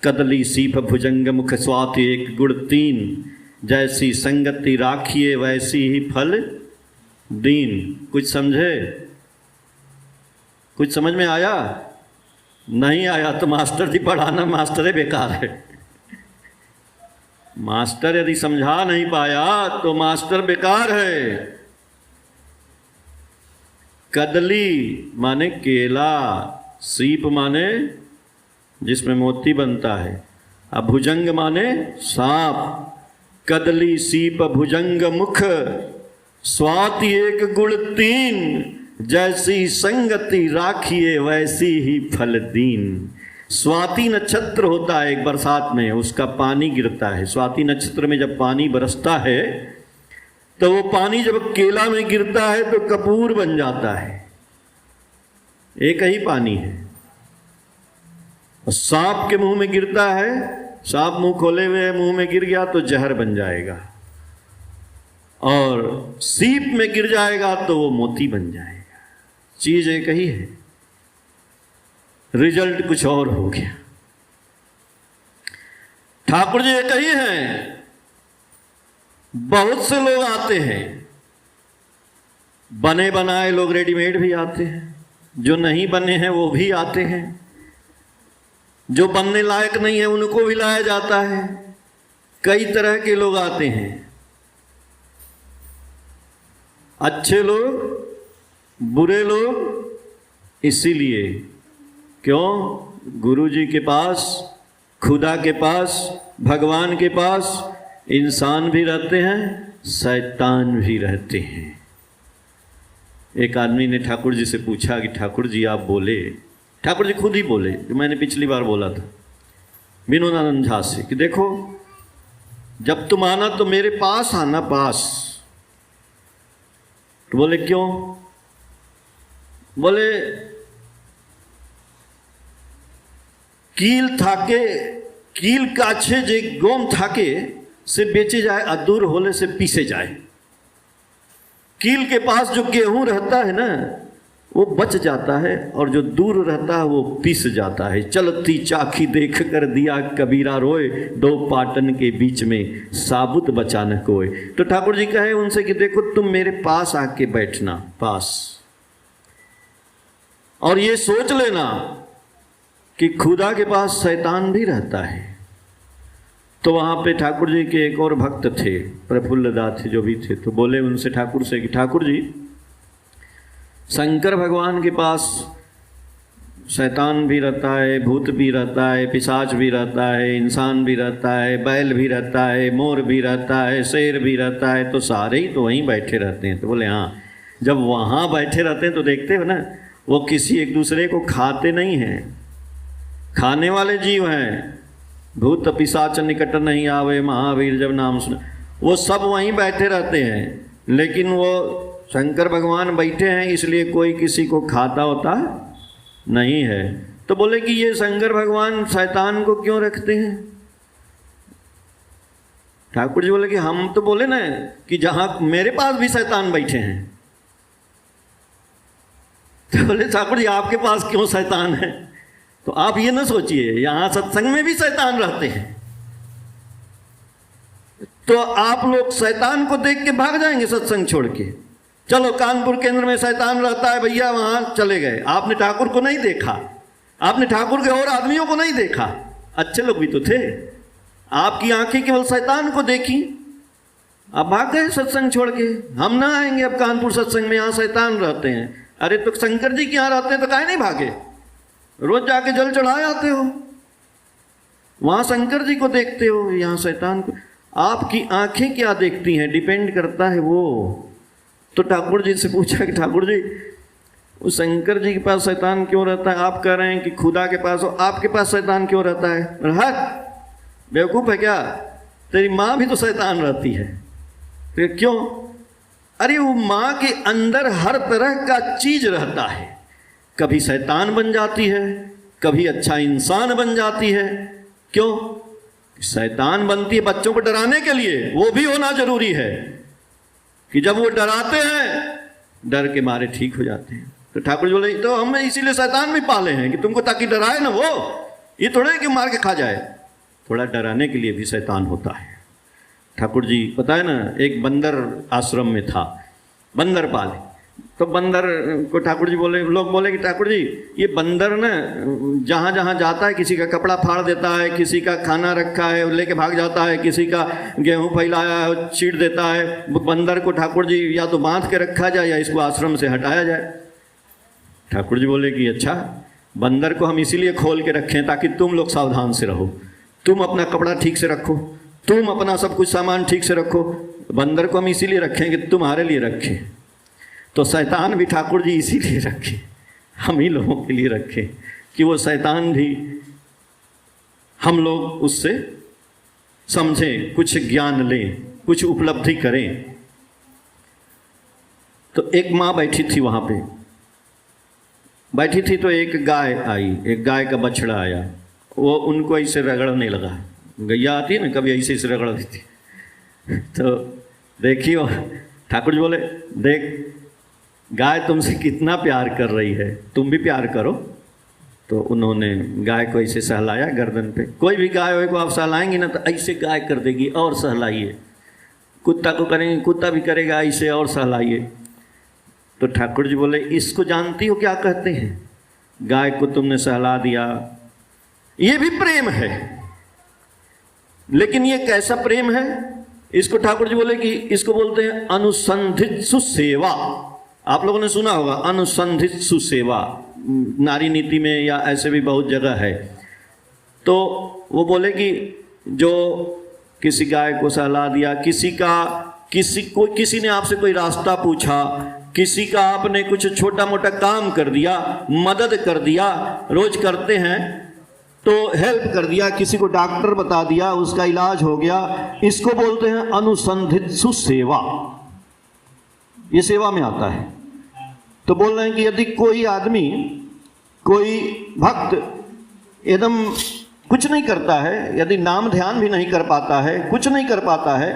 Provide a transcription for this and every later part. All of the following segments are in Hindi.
कदली सीप भुजंग मुख स्वाति एक गुण तीन, जैसी संगति राखिए वैसी ही फल दीन। कुछ समझे? कुछ समझ में आया? नहीं आया तो मास्टर जी पढ़ाना मास्टर ही बेकार है। मास्टर यदि समझा नहीं पाया तो मास्टर बेकार है। कदली माने केला, सीप माने जिसमें मोती बनता है, अब भुजंग माने सांप। कदली सीप भुजंग मुख स्वाति एक गुण तीन, जैसी संगति राखिए वैसी ही फल दीन। स्वाति नक्षत्र होता है एक बरसात में, उसका पानी गिरता है। स्वाति नक्षत्र में जब पानी बरसता है तो वो पानी जब केला में गिरता है तो कपूर बन जाता है। एक ही पानी है। और सांप के मुंह में गिरता है, सांप मुंह खोले हुए मुंह में गिर गया तो जहर बन जाएगा, और सीप में गिर जाएगा तो वो मोती बन जाएगा। चीज एक ही है, रिजल्ट कुछ और हो गया। ठाकुर जी एक ही हैं। बहुत से लोग आते हैं, बने बनाए लोग रेडीमेड भी आते हैं, जो नहीं बने हैं वो भी आते हैं, जो बनने लायक नहीं है उनको भी लाया जाता है। कई तरह के लोग आते हैं। अच्छे लोग, बुरे लोग। इसीलिए क्यों? गुरु जी के पास, खुदा के पास, भगवान के पास इंसान भी रहते हैं, शैतान भी रहते हैं। एक आदमी ने ठाकुर जी से पूछा कि ठाकुर जी आप बोले, ठाकुर जी खुद ही बोले जो मैंने पिछली बार बोला था विनोदानंद झा से, कि देखो जब तुम आना तो मेरे पास आना, पास। तो बोले क्यों? बोले कील थाके, कील काछे जे गोम थाके से बेचे जाए, अदूर होले से पीसे जाए। कील के पास जो गेहूं रहता है ना वो बच जाता है, और जो दूर रहता है वो पीस जाता है। चलती चाखी देख कर दिया कबीरा रोए, दो पाटन के बीच में साबुत बचा न कोय। तो ठाकुर जी कहे उनसे कि देखो तुम मेरे पास आके बैठना, पास, और ये सोच लेना कि खुदा के पास शैतान भी रहता है। तो वहां पे ठाकुर जी के एक और भक्त थे, प्रफुल्लदास जो भी थे, तो बोले उनसे ठाकुर से कि ठाकुर जी शंकर भगवान के पास शैतान भी रहता है, भूत भी रहता है, पिशाच भी रहता है, इंसान भी रहता है, बैल भी रहता है, मोर भी रहता है, शेर भी रहता है, तो सारे ही तो वहीं बैठे रहते हैं। तो बोले हाँ, जब वहाँ बैठे रहते हैं तो देखते हो ना वो किसी एक दूसरे को खाते नहीं हैं, खाने वाले जीव हैं। भूत पिशाच निकट नहीं आवे, महावीर जब नाम सुने, वो सब वहीं बैठे रहते हैं। लेकिन वो शंकर भगवान बैठे हैं इसलिए कोई किसी को खाता होता नहीं है। तो बोले कि ये शंकर भगवान शैतान को क्यों रखते हैं? ठाकुर जी बोले कि हम तो बोले ना कि जहां मेरे पास भी शैतान बैठे हैं। तो बोले ठाकुर जी आपके पास क्यों शैतान है? तो आप ये ना सोचिए, यहां सत्संग में भी शैतान रहते हैं, तो आप लोग शैतान को देख के भाग जाएंगे सत्संग छोड़ के। चलो कानपुर केंद्र में शैतान रहता है भैया, वहां चले गए। आपने ठाकुर को नहीं देखा, आपने ठाकुर के और आदमियों को नहीं देखा, अच्छे लोग भी तो थे, आपकी आंखें केवल शैतान को देखी, आप भाग गए सत्संग छोड़ के। हम ना आएंगे अब कानपुर सत्संग में, यहाँ शैतान रहते हैं। अरे तो शंकर जी के यहाँ रहते हैं तो काहे नहीं भागे? रोज जाके जल चढ़ाए आते हो, वहां शंकर जी को देखते हो, यहाँ शैतान को। आपकी आंखें क्या देखती हैं डिपेंड करता है वो। तो ठाकुर जी से पूछा कि ठाकुर जी उस शंकर जी के पास शैतान क्यों रहता है? आप कह रहे हैं कि खुदा के पास हो, आपके पास शैतान क्यों रहता है? हट, बेवकूफ है क्या? तेरी माँ भी तो शैतान रहती है। फिर क्यों? अरे वो माँ के अंदर हर तरह का चीज रहता है, कभी शैतान बन जाती है, कभी अच्छा इंसान बन जाती है। क्यों? शैतान बनती है बच्चों को डराने के लिए, वो भी होना जरूरी है कि जब वो डराते हैं डर के मारे ठीक हो जाते हैं। तो ठाकुर जी बोले तो हमें इसीलिए शैतान भी पाले हैं कि तुमको ताकि डराए ना वो, ये थोड़े कि मार के खा जाए, थोड़ा डराने के लिए भी शैतान होता है। ठाकुर जी पता है ना, एक बंदर आश्रम में था, बंदर पाले, तो बंदर को ठाकुर जी बोले, लोग बोले कि ठाकुर जी ये बंदर ना जहाँ जहाँ जाता है किसी का कपड़ा फाड़ देता है, किसी का खाना रखा है लेके भाग जाता है, किसी का गेहूँ फैलाया है छीट देता है। बंदर को ठाकुर जी या तो बांध के रखा जाए या इसको आश्रम से हटाया जाए। ठाकुर जी बोले कि अच्छा, बंदर को हम इसीलिए खोल के रखें ताकि तुम लोग सावधान से रहो, तुम अपना कपड़ा ठीक से रखो, तुम अपना सब कुछ सामान ठीक से रखो। बंदर को हम इसीलिए रखें कि तुम्हारे लिए रखें, तो शैतान भी ठाकुर जी इसीलिए रखे, हम ही लोगों के लिए रखे कि वो शैतान भी हम लोग उससे समझें, कुछ ज्ञान लें, कुछ उपलब्धि करें। तो एक माँ बैठी थी वहाँ पे, बैठी थी तो एक गाय आई, एक गाय का बछड़ा आया, वो उनको ऐसे रगड़ने लगा। गैया आती है ना, कभी ऐसे ऐसे रगड़ देती। तो देखियो ठाकुर जी बोले, देख गाय तुमसे कितना प्यार कर रही है, तुम भी प्यार करो। तो उन्होंने गाय को ऐसे सहलाया गर्दन पे। कोई भी गाय को आप सहलाएंगे ना तो ऐसे गाय कर देगी, और सहलाइए। कुत्ता को करेंगे, कुत्ता भी करेगा ऐसे, और सहलाइए। तो ठाकुर जी बोले, इसको जानती हो क्या कहते हैं? गाय को तुमने सहला दिया, ये भी प्रेम है, लेकिन ये कैसा प्रेम है? इसको ठाकुर जी बोले कि इसको बोलते हैं अनुसंधित सुसेवा। आप लोगों ने सुना होगा अनुसंधित सुसेवा, नारी नीति में या ऐसे भी बहुत जगह है। तो वो बोले कि जो किसी गाय को सहला दिया, किसी ने आपसे कोई रास्ता पूछा, किसी का आपने कुछ छोटा मोटा काम कर दिया, मदद कर दिया, रोज करते हैं तो हेल्प कर दिया, किसी को डॉक्टर बता दिया, उसका इलाज हो गया, इसको बोलते हैं अनुसंधित सुसेवा। ये सेवा में आता है। तो बोल रहे हैं कि यदि कोई आदमी, कोई भक्त एकदम कुछ नहीं करता है, यदि नाम ध्यान भी नहीं कर पाता है, कुछ नहीं कर पाता है,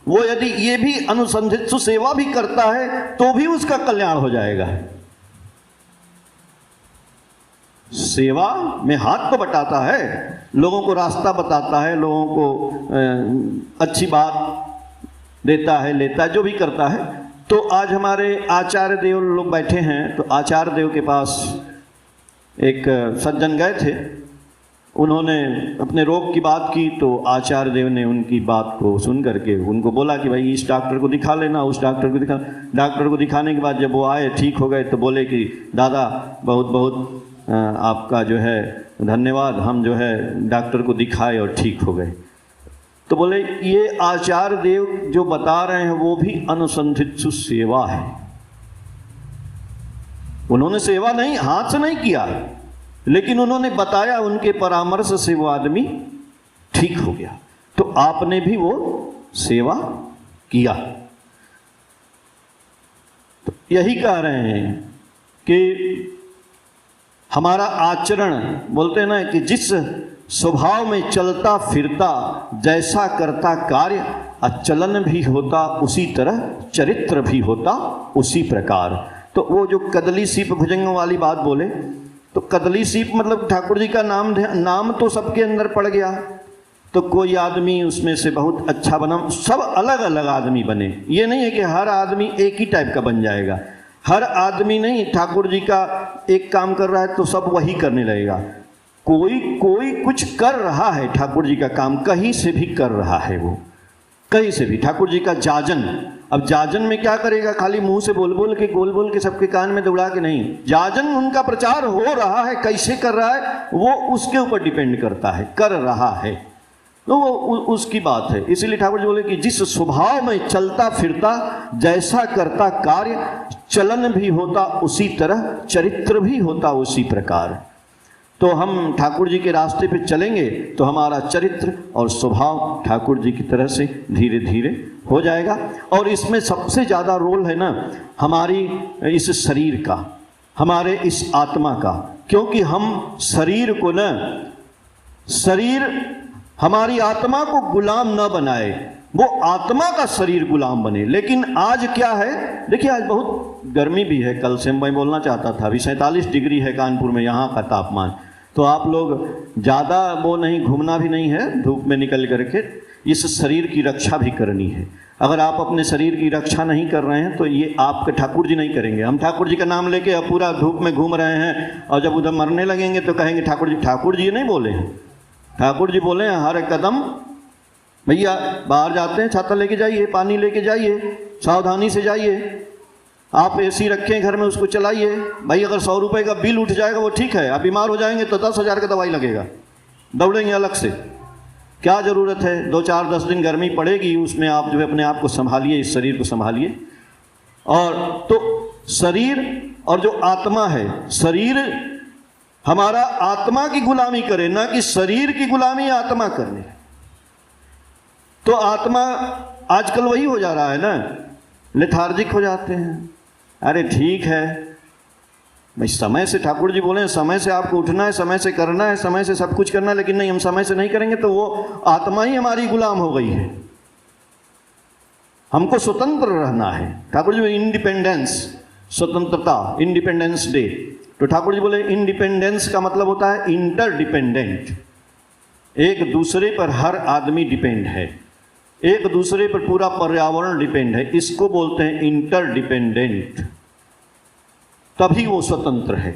वो यदि ये भी अनुसंधित सुसेवा भी करता है तो भी उसका कल्याण हो जाएगा। सेवा में हाथ तो बटाता है, लोगों को रास्ता बताता है, लोगों को अच्छी बात देता है, लेता है, जो भी करता है। तो आज हमारे आचार्य देव लोग बैठे हैं, तो आचार्य देव के पास एक सज्जन गए थे, उन्होंने अपने रोग की बात की। तो आचार्य देव ने उनकी बात को सुन करके उनको बोला कि भाई इस डॉक्टर को दिखा लेना, उस डॉक्टर को दिखा। डॉक्टर को दिखाने के बाद जब वो आए, ठीक हो गए, तो बोले कि दादा बहुत बहुत आपका जो है धन्यवाद, हम जो है डॉक्टर को दिखाए और ठीक हो गए। तो बोले ये आचार्य देव जो बता रहे हैं वो भी अनुसंधित सेवा है। उन्होंने सेवा नहीं, हाथ से नहीं किया, लेकिन उन्होंने बताया, उनके परामर्श से वो आदमी ठीक हो गया। तो आपने भी वो सेवा किया। तो यही कह रहे हैं कि हमारा आचरण, बोलते हैं ना कि जिस स्वभाव में चलता फिरता, जैसा करता कार्य, अचलन भी होता उसी तरह, चरित्र भी होता उसी प्रकार। तो वो जो कदली सीप भुजंग वाली बात बोले, तो कदली सीप मतलब ठाकुर जी का नाम तो सबके अंदर पड़ गया। तो कोई आदमी उसमें से बहुत अच्छा बना, सब अलग अलग आदमी बने। ये नहीं है कि हर आदमी एक ही टाइप का बन जाएगा, हर आदमी नहीं। ठाकुर जी का एक काम कर रहा है तो सब वही करने लगेगा। कोई कुछ कर रहा है, ठाकुर जी का काम कहीं से भी कर रहा है, वो कहीं से भी। ठाकुर जी का जाजन, अब जाजन में क्या करेगा? खाली मुंह से बोल बोल के सबके कान में दौड़ा के नहीं। जाजन उनका प्रचार हो रहा है, कैसे कर रहा है वो उसके ऊपर डिपेंड करता है, कर रहा है तो वो उसकी बात है। इसीलिए ठाकुर जी बोले कि जिस स्वभाव में चलता फिरता, जैसा करता कार्य, चलन भी होता उसी तरह, चरित्र भी होता उसी प्रकार। तो हम ठाकुर जी के रास्ते पे चलेंगे तो हमारा चरित्र और स्वभाव ठाकुर जी की तरह से धीरे धीरे हो जाएगा। और इसमें सबसे ज़्यादा रोल है ना हमारी इस शरीर का, हमारे इस आत्मा का, क्योंकि हम शरीर को न, शरीर हमारी आत्मा को गुलाम न बनाए। वो आत्मा का शरीर गुलाम बने। लेकिन आज क्या है, देखिए आज बहुत गर्मी भी है, कल से मैं बोलना चाहता था, अभी 47 डिग्री है कानपुर में यहाँ का तापमान। तो आप लोग ज़्यादा वो नहीं, घूमना भी नहीं है धूप में निकल करके, इस शरीर की रक्षा भी करनी है। अगर आप अपने शरीर की रक्षा नहीं कर रहे हैं तो ये आपके ठाकुर जी नहीं करेंगे। हम ठाकुर जी का नाम लेके अब पूरा धूप में घूम रहे हैं और जब उधर मरने लगेंगे तो कहेंगे ठाकुर जी नहीं बोले हैं। ठाकुर जी बोले हैं हर एक कदम, भैया बाहर जाते हैं छाता लेके जाइए, पानी लेके जाइए, सावधानी से जाइए। आप एसी रखें घर में, उसको चलाइए। भाई अगर 100 रुपये का बिल उठ जाएगा वो ठीक है, आप बीमार हो जाएंगे तो 10,000 का दवाई लगेगा, दौड़ेंगे अलग से। क्या ज़रूरत है, 2-4-10 दिन गर्मी पड़ेगी, उसमें आप जो है अपने आप को संभालिए, इस शरीर को संभालिए। और तो शरीर और जो आत्मा है, शरीर हमारा आत्मा की गुलामी करे, ना कि शरीर की गुलामी आत्मा करने। तो आत्मा आजकल वही हो जा रहा है ना, लेथार्जिक हो जाते हैं। अरे ठीक है भाई, समय से ठाकुर जी बोले समय से आपको उठना है, समय से करना है, समय से सब कुछ करना है, लेकिन नहीं, हम समय से नहीं करेंगे तो वो आत्मा ही हमारी गुलाम हो गई है। हमको स्वतंत्र रहना है। ठाकुर जी इंडिपेंडेंस, स्वतंत्रता, इंडिपेंडेंस डे। तो ठाकुर जी बोले इंडिपेंडेंस का मतलब होता है इंटरडिपेंडेंट, एक दूसरे पर हर आदमी डिपेंड है, एक दूसरे पर पूरा पर्यावरण डिपेंड है, इसको बोलते हैं इंटरडिपेंडेंट। तभी वो स्वतंत्र है।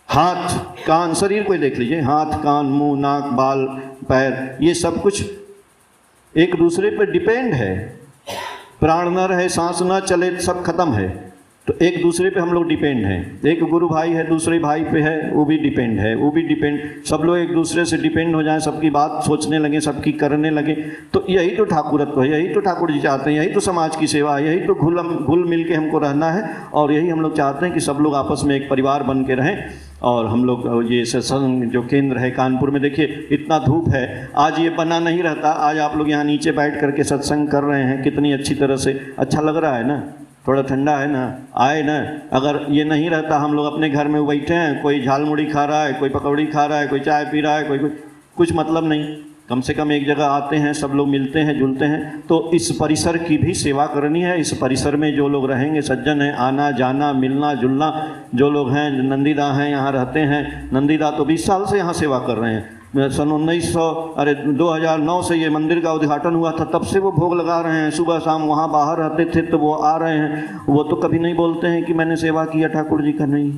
हाथ कान, शरीर को देख लीजिए, हाथ कान मुंह नाक बाल पैर, ये सब कुछ एक दूसरे पर डिपेंड है। प्राण न रहे, सांस न चले, सब खत्म है। तो एक दूसरे पे हम लोग डिपेंड हैं। एक गुरु भाई है, दूसरे भाई पे है, वो भी डिपेंड है, वो भी डिपेंड। सब लोग एक दूसरे से डिपेंड हो जाएं, सबकी बात सोचने लगे, सबकी करने लगे। तो यही तो ठाकुरत्व है, यही तो ठाकुर जी चाहते हैं, यही तो समाज की सेवा है, यही तो घुल मिल के हमको रहना है। और यही हम लोग चाहते हैं कि सब लोग आपस में एक परिवार बन के रहें। और हम लोग ये सत्संग जो केंद्र है कानपुर में, देखिए इतना धूप है, आज ये बना नहीं रहता, आज आप लोग यहाँ नीचे बैठ करके सत्संग कर रहे हैं, कितनी अच्छी तरह से, अच्छा लग रहा है ना, थोड़ा ठंडा है ना, आए ना। अगर ये नहीं रहता, हम लोग अपने घर में बैठे हैं, कोई झालमुड़ी खा रहा है, कोई पकौड़ी खा रहा है, कोई चाय पी रहा है, कोई कुछ मतलब नहीं। कम से कम एक जगह आते हैं, सब लोग मिलते हैं जुलते हैं। तो इस परिसर की भी सेवा करनी है। इस परिसर में जो लोग रहेंगे, सज्जन हैं, आना जाना मिलना जुलना, जो लोग हैं, नंदीदा हैं, यहाँ रहते हैं। नंदीदा तो 20 साल से यहाँ सेवा कर रहे हैं। सन 2009 से ये मंदिर का उद्घाटन हुआ था, तब से वो भोग लगा रहे हैं। सुबह शाम वहाँ बाहर रहते थे तो वो आ रहे हैं। वो तो कभी नहीं बोलते हैं कि मैंने सेवा किया ठाकुर जी का, नहीं,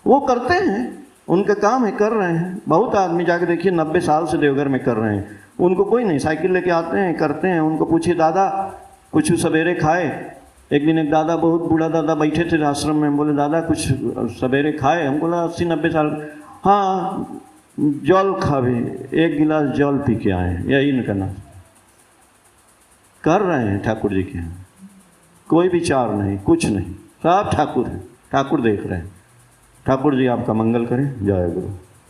वो करते हैं, उनका काम है, कर रहे हैं। बहुत आदमी जाके देखिए 90 साल से देवघर में कर रहे हैं, उनको कोई नहीं, साइकिल लेके आते हैं, करते हैं। उनको पूछिए दादा कुछ सवेरे खाए। एक दिन एक दादा, बहुत बूढ़ा दादा बैठे थे आश्रम में, बोले दादा कुछ सवेरे खाए? हम बोला 80-90 साल, हाँ जल खावे, 1 गिलास जल पी के आए, यही इनका नाम। कर रहे हैं ठाकुर जी के यहाँ, कोई विचार नहीं, कुछ नहीं, सब ठाकुर है, ठाकुर देख रहे हैं। ठाकुर जी आपका मंगल करें। जय गुरु।